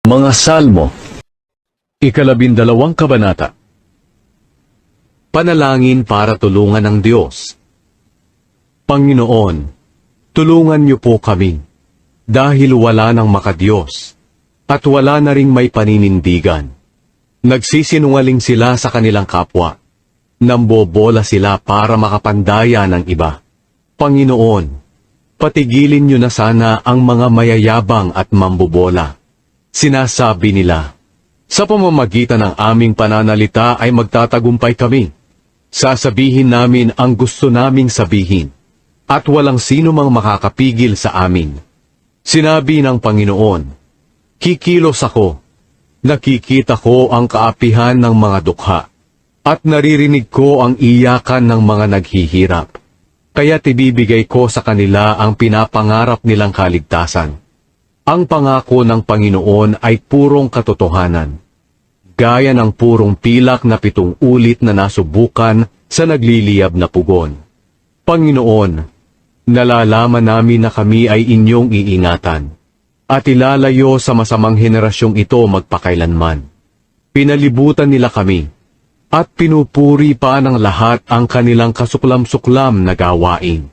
Mga Salmo, 12 kabanata. Panalangin para tulungan ng Diyos. Panginoon, tulungan niyo po kami, dahil wala nang makadiyos, at wala na ring may paninindigan. Nagsisinungaling sila sa kanilang kapwa, nambobola sila para makapandaya ng iba. Panginoon, patigilin niyo na sana ang mga mayayabang at mambobola. Sinasabi nila, sa pamamagitan ng aming pananalita ay magtatagumpay kami. Sasabihin namin ang gusto naming sabihin, at walang sino mang makakapigil sa amin. Sinabi ng Panginoon, kikilos ako, nakikita ko ang kaapihan ng mga dukha, at naririnig ko ang iyakan ng mga naghihirap. Kaya ibibigay ko sa kanila ang pinapangarap nilang kaligtasan. Ang pangako ng Panginoon ay purong katotohanan, gaya ng purong pilak na 7 ulit na nasubukan sa nagliliyab na pugon. Panginoon, nalalaman namin na kami ay inyong iingatan, at ilalayo sa masamang henerasyong ito magpakailanman. Pinalibutan nila kami, at pinupuri pa ng lahat ang kanilang kasuklam-suklam na gawain.